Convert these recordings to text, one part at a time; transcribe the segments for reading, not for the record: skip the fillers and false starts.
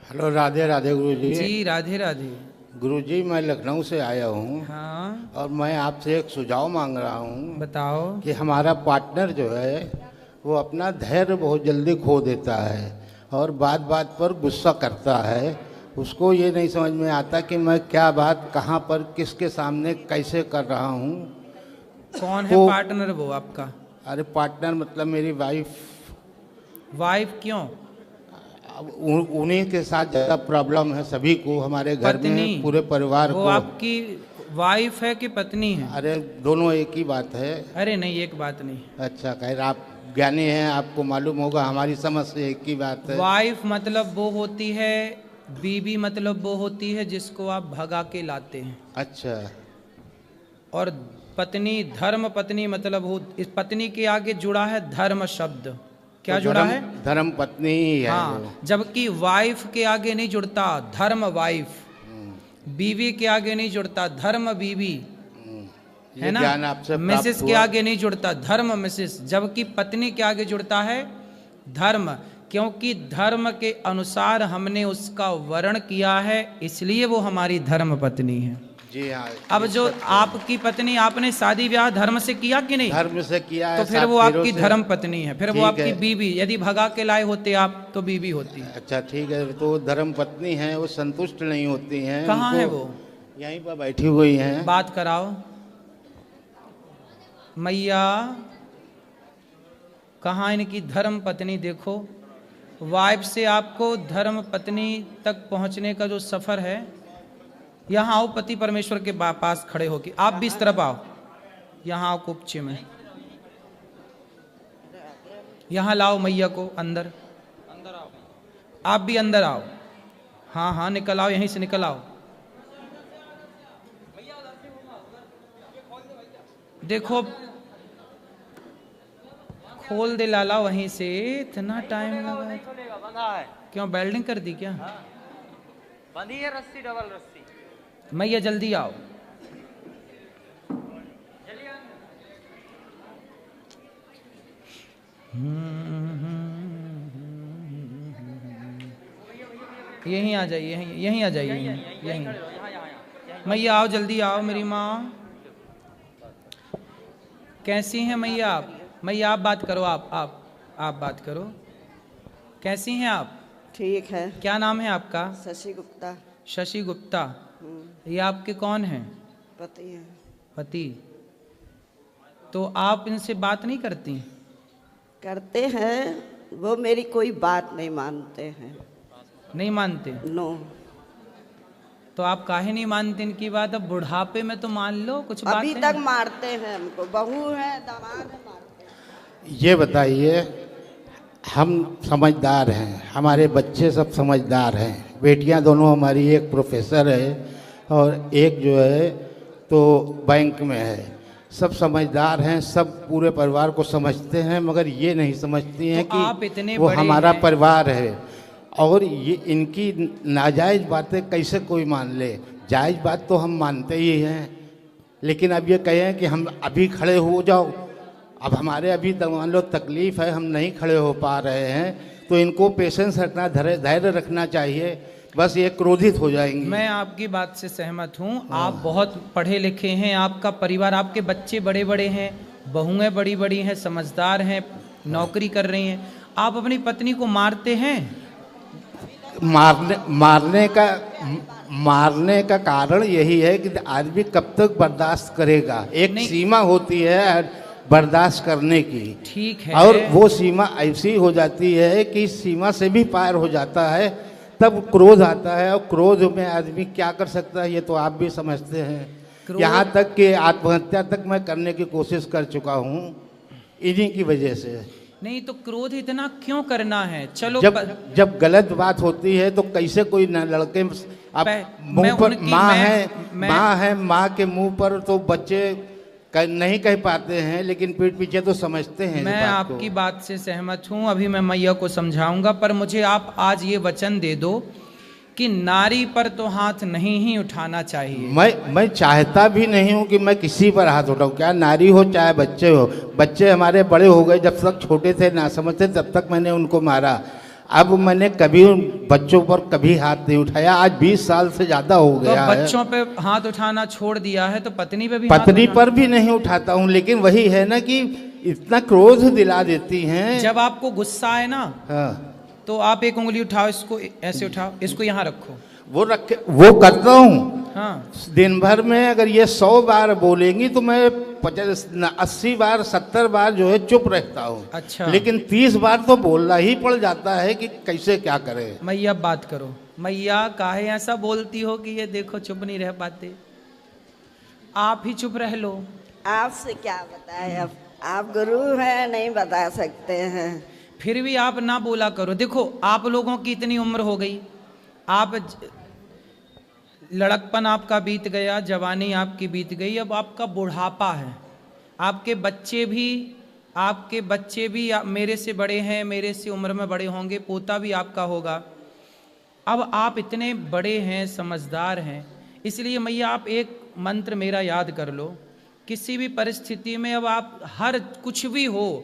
Hello, Radhe Radhe गुरुजी। जी राधे राधे। गुरुजी, मैं लखनऊ से आया हूँ। हाँ और मैं आपसे एक सुझाव मांग रहा हूँ बताओ। कि हमारा पार्टनर जो है वो अपना धैर्य बहुत जल्दी खो देता है और बात बात पर गुस्सा करता है। उसको ये नहीं समझ में आता कि मैं क्या बात कहाँ पर किसके सामने कैसे कर रहा हूँ। कौन है तो पार्टनर वो आपका? अरे पार्टनर मतलब मेरी वाइफ। वाइफ क्यों? अब उन्हीं के साथ ज़्यादा प्रॉब्लम है, सभी को, हमारे घर पत्नी? में पूरे परिवार वो को। आपकी वाइफ है कि पत्नी है? अरे दोनों एक ही बात है। अरे नहीं, एक बात नहीं। अच्छा, खैर आप ज्ञानी हैं, आपको मालूम होगा, हमारी समझ से एक ही बात है। वाइफ मतलब वो होती है, बीवी मतलब वो होती है जिसको आप भगा के लाते हैं। अच्छा। और पत्नी, धर्म पत्नी मतलब हो, इस पत्नी के आगे जुड़ा है धर्म शब्द। क्या तो जुड़ा है? धर्म पत्नी ही है वो। हाँ, जबकि वाइफ के आगे नहीं जुड़ता धर्म वाइफ, बीवी के आगे नहीं जुड़ता धर्म बीवी, है ये ना? ज्ञान आपसे मिसेस प्राप्त के हुआ। आगे नहीं जुड़ता धर्म मिसेस, जबकि पत्नी के आगे जुड़ता है धर्म, क्योंकि धर्म के अनुसार हमने उसका वर्ण किया है, इसलिए वो हमारी धर्म पत्नी है। जी हाँ। अब ये जो सत्य है। आपकी पत्नी, आपने शादी ब्याह धर्म से किया कि नहीं? धर्म से किया है, तो फिर 7 वो फेरों आपकी से। धर्म पत्नी है, फिर वो ठीक आपकी है। बीवी। यदि भगा के लाए होते आप तो बीवी होती। अच्छा ठीक है, तो धर्म पत्नी है, वो संतुष्ट नहीं होती हैं। कहाँ है उनको वो? यहीं पर बैठी हुई हैं। बात कराओ। मैया, कहाँ इनकी धर्म पत्नी? देखो, वाइफ से आपको धर्म पत्नी तक पहुंचने का जो सफर है, यहाँ आओ, पति परमेश्वर के पास खड़े होके। आप भी इस तरफ आओ, यहाँ आओ कुपचे में, यहाँ लाओ मैया को अंदर। आप भी अंदर आओ। हाँ हाँ, निकल आओ, यहीं से निकल आओ। देखो, खोल दे लाला वहीं से, इतना टाइम लगा। बंधा है। क्यों, वेल्डिंग कर दी क्या? बंधी है रस्सी, डबल रस्सी। मैया जल्दी आओ। यहीं आ जाइए, यहीं आ जाइए, यहीं। मैया आओ, जल्दी आओ मेरी माँ। कैसी हैं मैया आप? मैया आप बात करो, आप बात करो। कैसी हैं आप? ठीक है। क्या नाम है आपका? शशि गुप्ता। शशि गुप्ता। ये आपके कौन हैं? पति है। पति। तो आप इनसे बात नहीं करती? करते हैं, वो मेरी कोई बात नहीं मानते हैं। नहीं मानते? नो। तो आप काहे नहीं मानते इनकी बात? अब बुढ़ापे में तो मान लो कुछ बात अभी है। तक मारते हैं हमको, बहू है, दामाद है, मारते हैं। ये बताइए, हम समझदार हैं, हमारे बच्चे सब समझदार हैं, बेटियां दोनों हमारी, एक प्रोफेसर है और एक जो है तो बैंक में है। सब समझदार हैं, सब पूरे परिवार को समझते हैं, मगर ये नहीं समझती हैं तो आप कि इतने वो बड़े हमारा हैं। परिवार है। और ये इनकी नाजायज़ बातें कैसे कोई मान ले? जायज़ बात तो हम मानते ही हैं, लेकिन अब ये कहें कि हम अभी खड़े हो जाओ, अब हमारे अभी मान लो तकलीफ़ है, हम नहीं खड़े हो पा रहे हैं, तो इनको पेशेंस रखना, धैर्य रखना चाहिए, बस ये क्रोधित हो जाएंगी। मैं आपकी बात से सहमत हूँ। आप बहुत पढ़े लिखे हैं, आपका परिवार, आपके बच्चे बड़े बड़े हैं, बहुएं बड़ी बड़ी हैं, समझदार हैं, नौकरी कर रही हैं। आप अपनी पत्नी को मारते हैं? मारने का कारण यही है कि आदमी कब तक बर्दाश्त करेगा। एक नहीं। सीमा होती है बर्दाश्त करने की। ठीक है। और वो सीमा ऐसी हो जाती है कि सीमा से भी पार हो जाता है, तब क्रोध आता है, और क्रोध में आदमी क्या कर सकता है ये तो आप भी समझते हैं। यहाँ तक कि आत्महत्या तक मैं करने की कोशिश कर चुका हूँ इन्हीं की वजह से। नहीं तो क्रोध इतना क्यों करना है? चलो, जब गलत बात होती है तो कैसे कोई न लड़के, अब मुंह पर माँ है, माँ के मुंह पर तो बच्चे नहीं कह पाते हैं, लेकिन पीठ पीछे तो समझते हैं। मैं आपकी बात से सहमत हूँ, अभी मैं मैया को समझाऊंगा, पर मुझे आप आज ये वचन दे दो कि नारी पर तो हाथ नहीं ही उठाना चाहिए। मैं चाहता भी नहीं हूँ कि मैं किसी पर हाथ उठाऊँ, क्या नारी हो चाहे बच्चे हो। बच्चे हमारे बड़े हो गए, जब तक छोटे थे ना समझते तब तक मैंने उनको मारा। अब मैंने कभी उन बच्चों पर कभी हाथ नहीं उठाया, आज 20 साल से ज्यादा हो तो गया है। बच्चों पे हाथ उठाना छोड़ दिया है तो पत्नी पे भी हाथ पत्नी उठाना- पर भी नहीं उठाता हूँ, लेकिन वही है ना कि इतना क्रोध दिला देती हैं। जब आपको गुस्सा आए ना हाँ, तो आप एक उंगली उठाओ, इसको ऐसे उठाओ, इसको यहाँ रखो। वो करता हूँ। हाँ, दिन भर में अगर ये 100 बार बोलेंगी तो मैं 80 बार 70 बार जो है चुप रहता हूँ। अच्छा। लेकिन 30 बार तो बोलना ही पड़ जाता है कि कैसे क्या करें। मैया बात करो। मैया काहे ऐसा बोलती हो कि ये देखो चुप नहीं रह पाते, आप ही चुप रह लो। आपसे क्या बताए, अब आप गुरु हैं, नहीं बता सकते हैं। फिर भी आप ना बोला करो। देखो आप लोगों की इतनी उम्र हो गई, लड़कपन आपका बीत गया, जवानी आपकी बीत गई, अब आपका बुढ़ापा है। आपके बच्चे भी मेरे से बड़े हैं, मेरे से उम्र में बड़े होंगे, पोता भी आपका होगा। अब आप इतने बड़े हैं, समझदार हैं, इसलिए मैया आप एक मंत्र मेरा याद कर लो। किसी भी परिस्थिति में अब आप हर कुछ भी हो,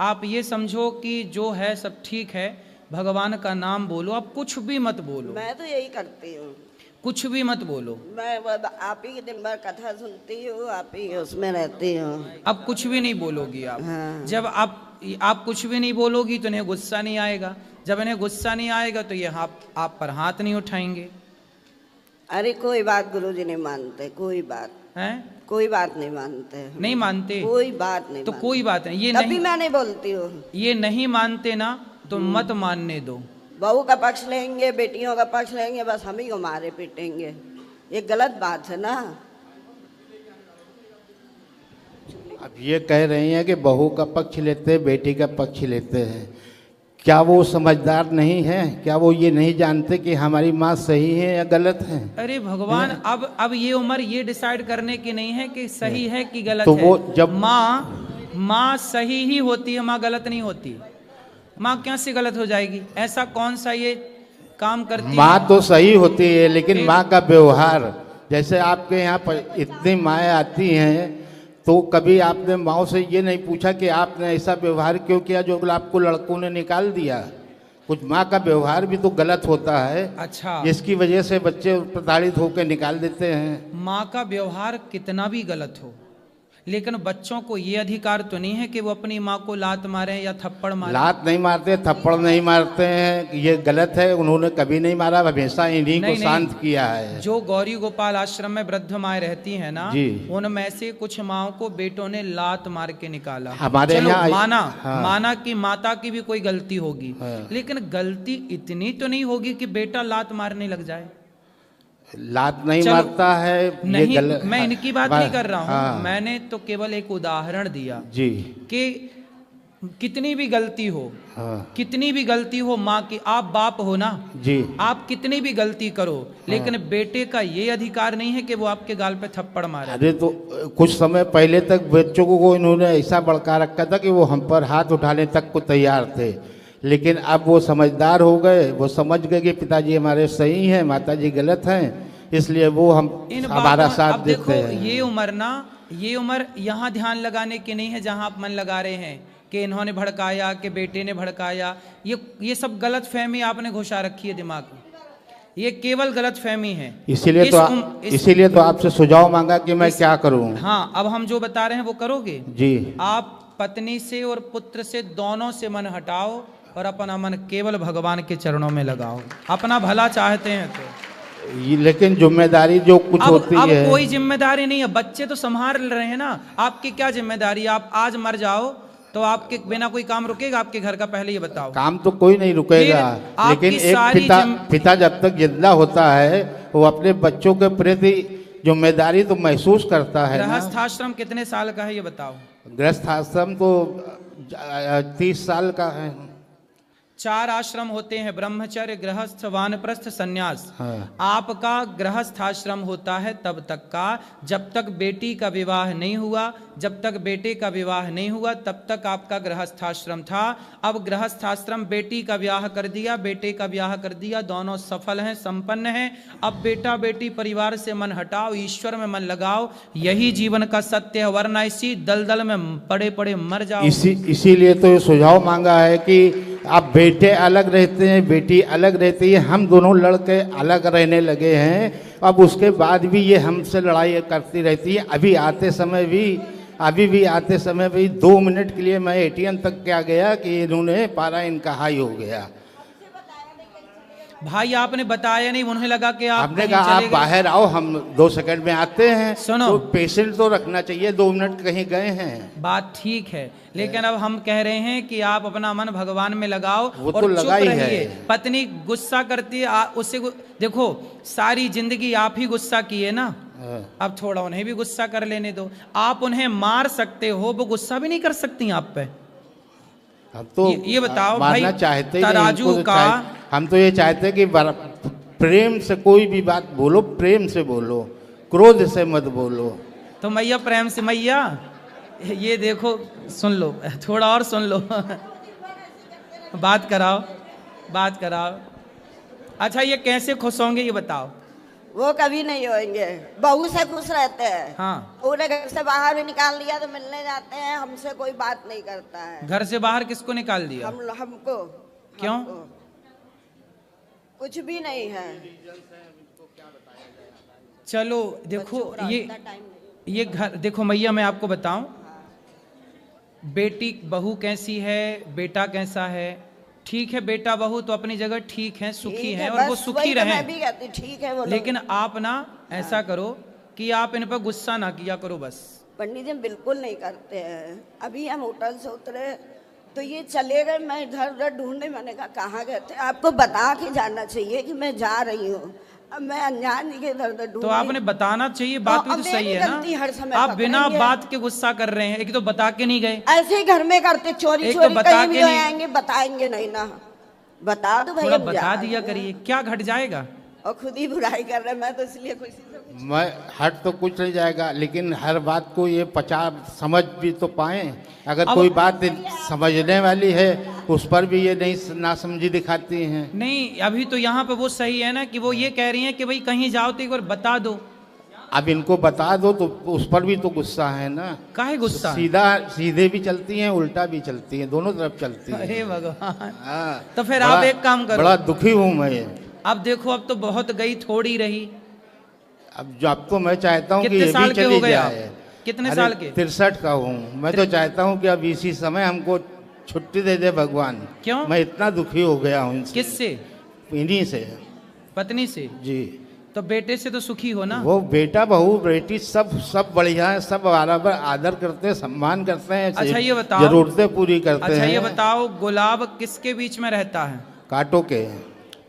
आप ये समझो कि जो है सब ठीक है, भगवान का नाम बोलो, आप कुछ भी मत बोलो। मैं तो यही करती हूँ, कुछ भी मत बोलो। मैं आप ही दिन भर कथा सुनती हूँ, आप ही उसमें रहती हूँ। अब कुछ भी नहीं बोलोगी आप। हाँ। जब आप कुछ भी नहीं बोलोगी तो इन्हें गुस्सा नहीं आएगा, जब इन्हें गुस्सा नहीं आएगा तो ये आप पर हाथ नहीं उठाएंगे। अरे कोई बात गुरुजी नहीं मानते, कोई बात, हैं? कोई बात नहीं मानते। नहीं मानते? कोई बात नहीं तो मानते। कोई बात नहीं, ये तभी नहीं, मैं नहीं बोलती हूँ। ये नहीं मानते ना तो मत मानने दो। बहू का पक्ष लेंगे, बेटियों का पक्ष लेंगे, बस हम ही को मारे पीटेंगे, ये गलत बात है ना। अब ये कह रही हैं कि बहू का पक्ष लेते हैं, बेटी का पक्ष लेते हैं, क्या वो समझदार नहीं है? क्या वो ये नहीं जानते कि हमारी माँ सही है या गलत है? अरे भगवान, अब ये उम्र ये डिसाइड करने की नहीं है कि सही है कि गलत तो है। वो जब माँ सही ही होती है, माँ गलत नहीं होती। माँ क्या से गलत हो जाएगी? ऐसा कौन सा ये काम करती है? माँ तो सही होती है, लेकिन फिर? माँ का व्यवहार, जैसे आपके यहाँ पर इतनी माएँ आती हैं तो कभी आपने माँ से ये नहीं पूछा कि आपने ऐसा व्यवहार क्यों किया जो आपको लड़कों ने निकाल दिया? कुछ माँ का व्यवहार भी तो गलत होता है, अच्छा, जिसकी वजह से बच्चे प्रताड़ित होकर निकाल देते हैं। माँ का व्यवहार कितना भी गलत हो, लेकिन बच्चों को ये अधिकार तो नहीं है कि वो अपनी माँ को लात मारें या थप्पड़ मारें। लात नहीं मारते, थप्पड़ नहीं मारते हैं, ये गलत है। उन्होंने कभी नहीं मारा, हमेशा इन्हीं को नहीं, शांत किया है। जो गौरी गोपाल आश्रम में वृद्ध माएँ रहती हैं ना, जी। उनमें से कुछ माओ को बेटों ने लात मार के निकाला। हमारे चलो, यहाँ माना कि माता की भी कोई गलती होगी, हाँ। लेकिन गलती इतनी तो नहीं होगी कि बेटा लात मारने लग जाए। लात नहीं चलो, मारता है, ये नहीं, गलत। मैं इनकी बात नहीं कर रहा हूँ, हाँ। मैंने तो केवल एक उदाहरण दिया जी। कि कितनी भी गलती हो, हाँ। कितनी भी गलती हो माँ की, आप बाप हो ना, जी। आप कितनी भी गलती करो, लेकिन बेटे का ये अधिकार नहीं है कि वो आपके गाल पे थप्पड़ मारे। अरे तो कुछ समय पहले तक बच्चों को इन्होंने ऐसा भड़का रखा था कि वो हम पर हाथ उठाने तक को तैयार थे, लेकिन अब वो समझदार हो गए, वो समझ गए कि पिताजी हमारे सही हैं, माताजी गलत हैं, इसलिए वो हमारा साथ अब देते देखो, हैं। ये उम्र यहाँ ध्यान लगाने की नहीं है जहाँ आप मन लगा रहे हैं कि इन्होंने भड़काया, कि बेटे ने भड़काया। ये सब गलत फहमी आपने घुसा रखी है दिमाग में, ये केवल गलत फहमी है। इसीलिए तो आपसे सुझाव मांगा कि मैं क्या करूं। हाँ, अब हम जो बता रहे हैं वो करोगे जी। आप पत्नी से और पुत्र से दोनों से मन हटाओ और अपना मन केवल भगवान के चरणों में लगाओ, अपना भला चाहते हैं तो। लेकिन जिम्मेदारी जो कुछ होती अब है, कोई जिम्मेदारी नहीं है, बच्चे तो संभाल रहे हैं ना, आपकी क्या जिम्मेदारी? आप आज मर जाओ तो आपके बिना कोई काम रुकेगा आपके घर का? पहले ये बताओ। काम तो कोई नहीं रुकेगा, लेकिन एक पिता जब तक जिंदा होता है वो अपने बच्चों के प्रति जिम्मेदारी तो महसूस करता है। गृहस्थाश्रम कितने साल का है ये बताओ? गृहस्थाश्रम तो 30 साल का है। 4 आश्रम होते हैं, ब्रह्मचर्य, गृहस्थ, वानप्रस्थ, सन्यास। हाँ। आपका गृहस्थाश्रम होता है तब तक का जब तक बेटी का विवाह नहीं हुआ, जब तक बेटे का विवाह नहीं हुआ तब तक आपका गृहस्थाश्रम था। अब गृहस्थाश्रम, बेटी का ब्याह कर दिया, बेटे का ब्याह कर दिया, दोनों सफल हैं, संपन्न हैं। अब बेटा बेटी परिवार से मन हटाओ, ईश्वर में मन लगाओ, यही जीवन का सत्य है, वरना इसी दलदल में पड़े पड़े मर जाओ। इसीलिए तो ये सुझाव मांगा है कि अब बेटे अलग रहते हैं, बेटी अलग रहती है, हम दोनों लड़के अलग रहने लगे हैं। अब उसके बाद भी ये हमसे लड़ाई करती रहती है। अभी भी आते समय भी 2 मिनट के लिए मैं एटीएम तक क्या गया कि इन्होंने पारा इनका हाई हो गया। भाई आपने बताया नहीं, उन्हें लगा कि आप आपने कहीं कहा आप चले गए। बाहर आओ, हम 2 सेकंड में आते हैं। सुनो। तो पेशेंट तो रखना चाहिए, 2 मिनट कहीं गए हैं। बात ठीक है, लेकिन अब हम कह रहे हैं कि आप अपना मन भगवान में लगाओ वो और तो चुप लगा ही है। रहिए। पत्नी गुस्सा करती है, देखो सारी जिंदगी आप ही गुस्सा किए ना, अब थोड़ा उन्हें भी गुस्सा कर लेने दो। आप उन्हें मार सकते हो, वो गुस्सा भी नहीं कर सकती आप पे। हम तो ये बताओ मारना भाई, चाहते ही नहीं, तराजू इनको तो का हम तो ये चाहते हैं कि प्रेम से कोई भी बात बोलो, प्रेम से बोलो, क्रोध से मत बोलो। तो मैया प्रेम से, मैया ये देखो, सुन लो, थोड़ा और सुन लो। बात कराओ। अच्छा ये कैसे खुश होंगे ये बताओ। वो कभी नहीं होंगे, बहू से खुश रहते हैं। हाँ। पूरे घर से बाहर भी निकाल दिया तो मिलने जाते हैं, हमसे कोई बात नहीं करता है। घर से बाहर किसको निकाल दिया? हमको। क्यों? कुछ भी नहीं है। चलो देखो, ये घर देखो मैया, मैं आपको बताऊं, बेटी बहू कैसी है, बेटा कैसा है। ठीक है, बेटा बहू तो अपनी जगह ठीक है, सुखी है, और वो सुखी रहे। मैं भी कहती ठीक है वो। लेकिन आप ना ऐसा करो कि आप इन पर गुस्सा ना किया करो बस। पंडित जी बिल्कुल नहीं करते हैं। अभी हम होटल से उतरे तो ये चले गए, मैं इधर उधर ढूंढने, मैंने कहा कहाँ गए थे, आपको बता के जाना चाहिए कि मैं जा रही हूँ। अब मैं अनजान के इधर उधर ढूंढ। तो आपने बताना चाहिए, बात भी तो सही है ना। आप बिना बात के गुस्सा कर रहे हैं। एक तो बता के नहीं गए, ऐसे ही घर में करते, चोरी एक तो चोरी बता कहीं भी के नहीं- आएंगे, बताएंगे नहीं ना। बता दो भाई, थोड़ा हम बता जा दिया रहे हैं। करिए, क्या घट जाएगा। और खुद ही बुराई कर रहे हैं, मैं तो इसलिए खुशी से मैं हट तो कुछ नहीं जाएगा, लेकिन हर बात को ये समझ भी तो पाए। अगर कोई बात समझने वाली है उस पर भी ये नहीं नासमझी दिखाती हैं। नहीं, अभी तो यहाँ पे वो सही है ना कि वो ये कह रही हैं कि भाई कहीं जाओ तो एक बार बता दो। अब इनको बता दो तो उस पर भी तो गुस्सा है ना। काहे गुस्सा? सीधे भी चलती हैं, उल्टा भी चलती हैं, दोनों तरफ चलती हैं। अरे भगवान। हाँ, तो फिर आप एक काम करो। बड़ा दुखी हूँ मैं। अब देखो, अब तो बहुत गई, थोड़ी रही। अब तो मैं चाहता हूँ कि कितने ये साल भी के हो चली गए आप? जाए। कितने अरे, साल के? 63 का हूँ मैं। तो चाहता हूँ कि अब इसी समय हमको छुट्टी दे दे भगवान। क्यों? मैं इतना दुखी हो गया हूँ इनसे। किससे? इन्हीं से। पत्नी से? जी। तो बेटे से तो सुखी हो ना। वो बेटा बहू बेटी सब बढ़िया है, सब बराबर आदर करते हैं, सम्मान करते हैं। अच्छा ये बताओ, जरूरतें पूरी करते हैं। अच्छा ये बताओ, गुलाब किसके बीच में रहता है? कांटों के।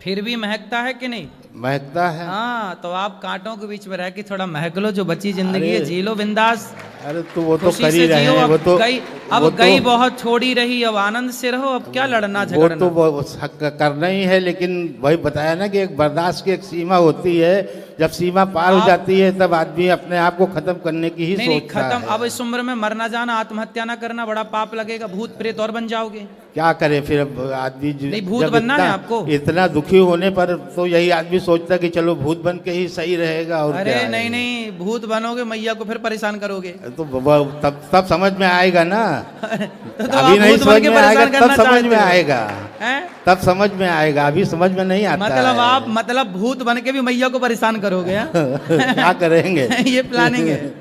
फिर भी महकता है कि नहीं? महकता है। हाँ, तो आप कांटों के बीच में रह के थोड़ा महक लो, जो बची जिंदगी है अरे, जी लो बिंदास। अरे तो वो तो खुशी कर ही से रहे जियो। हैं। अब वो तो गई, अब वो गई तो, बहुत, थोड़ी रही, अब आनंद से रहो। अब क्या लड़ना वो झगड़ना। तो वो करना ही है, लेकिन वही बताया ना कि एक बर्दाश्त की एक सीमा होती है। जब सीमा पार हो जाती है तब आदमी अपने आप को खत्म करने की ही नहीं सोचता खत्म। है। अब इस उम्र में मरना जाना, आत्महत्या ना करना, बड़ा पाप लगेगा, भूत प्रेत और बन जाओगे। क्या करे फिर अब आदमी नहीं, भूत जब बनना है आपको। इतना दुखी होने पर तो यही आदमी सोचता है कि चलो भूत बन के ही सही रहेगा। और अरे क्या है। नहीं, भूत बनोगे मैया को फिर परेशान करोगे। तो तब समझ में आएगा ना। तो अभी आप नहीं भूत बन समझ के में आएगा, परेशान करना तब समझ चाहते में हो। आएगा। हैं? तब समझ में आएगा, अभी समझ में नहीं आता मतलब है। आप भूत बन के भी मैया को परेशान करोगे। हाँ? क्या करेंगे। ये प्लानिंग है।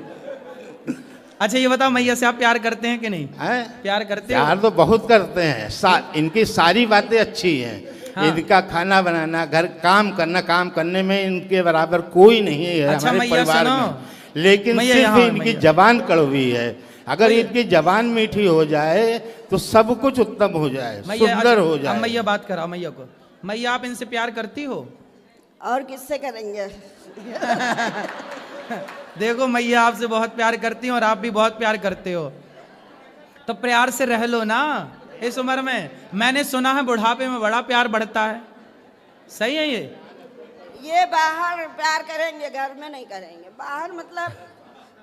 अच्छा ये बताओ, मैया से आप प्यार करते हैं कि नहीं? हैं? प्यार करते हो? प्यार तो बहुत करते हैं। इनकी सारी बातें अच्छी हैं। हाँ। इनका खाना बनाना, घर काम करना, काम करने में इनके बराबर कोई नहीं है अच्छा, हमारे मैया परिवार सुनो। में। लेकिन मैया सिर्फ यहाँ, इनकी मैया। जबान कड़वी है। अगर इनकी जबान मीठी हो जाए तो सब कुछ उत्तम हो जाए, सुंदर हो अब जाए। मैया बात कराओ मैया को। मैया आप इनसे प्यार करती हो? और किससे करेंगे। देखो मैया आपसे बहुत प्यार करती हैं और आप भी बहुत प्यार करते हो, तो प्यार से रह लो ना इस उम्र में। मैंने सुना है बुढ़ापे में बड़ा प्यार बढ़ता है, सही है ये बाहर प्यार करेंगे, घर में नहीं करेंगे। बाहर मतलब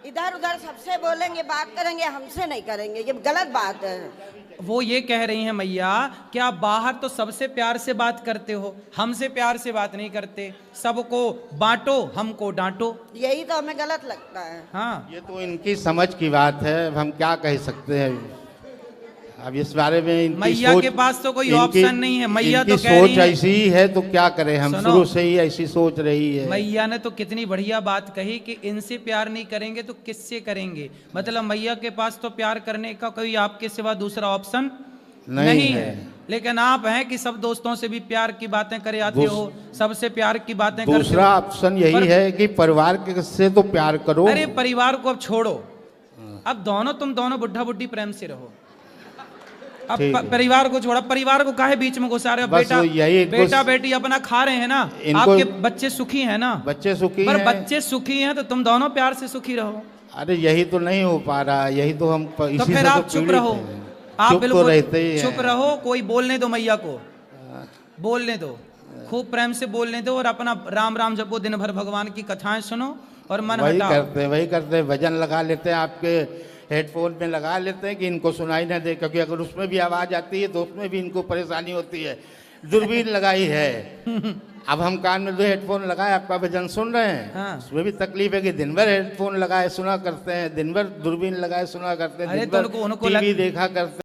इधर उधर सबसे बोलेंगे, बात करेंगे, हमसे नहीं करेंगे, ये गलत बात है। वो ये कह रही हैं मैया कि आप बाहर तो सबसे प्यार से बात करते हो, हमसे प्यार से बात नहीं करते। सबको बांटो, हमको डांटो। यही तो हमें गलत लगता है। हाँ, ये तो इनकी समझ की बात है, हम क्या कह सकते हैं। अब इस बारे में इनकी मैया सोच, के पास तो कोई इनकी- ऑप्शन नहीं है। मैया इनकी तो कह रही सोच है, ऐसी ही है तो क्या करें हम, सुनो। शुरू से ही ऐसी सोच रही है। मैया ने तो कितनी बढ़िया बात कही कि इनसे प्यार नहीं करेंगे तो किससे करेंगे। मतलब मैया के पास तो प्यार करने का कोई आपके सिवा दूसरा ऑप्शन नहीं है। लेकिन आप हैं कि सब दोस्तों से भी प्यार की बातें करे आते हो, सबसे प्यार की बातें करते दूसरा हो। ऑप्शन यही पर- है कि परिवार के से तो प्यार करो। अरे परिवार को अब छोड़ो, अब तुम दोनों बुढ़ा बुढ़ी प्रेम से रहो। अब ठीक है। परिवार को छोड़ा, परिवार को काहे बीच में घुसा रहे हो? बस बेटा वो यही इनको- बेटा बेटी अपना खा रहे हैं ना, इनको- आपके बच्चे सुखी हैं ना। बच्चे सुखी पर हैं। बच्चे सुखी हैं तो तुम दोनों प्यार से सुखी रहो। अरे यही तो नहीं हो पा रहा, यही तो हम तो इसी फिर से आप तो चुप पीड़ित रहो, हैं। आप चुप तो बिल्कुल रहते ही चुप हैं। रहो। कोई बोलने दो मैया को, बोलने दो, खूब प्रेम से बोलने दो और अपना राम राम जपो, दिन भर भगवान की कथाएं सुनो और मन वही हटाओ। वही करते हैं, वजन लगा लेते हैं, आपके हेडफोन में लगा लेते हैं कि इनको सुनाई ना दे, क्योंकि अगर उसमें भी आवाज आती है तो उसमें भी इनको परेशानी होती है। दूरबीन लगाई है, अब हम कान में जो हेडफोन लगाए आपका भजन सुन रहे हैं, हाँ। उसमें भी तकलीफ है कि दिन भर हेडफोन लगाए सुना करते हैं, दिन भर दूरबीन लगाए सुना करते हैं, अरे दिन तो भर उनको टीवी देखा करते हैं।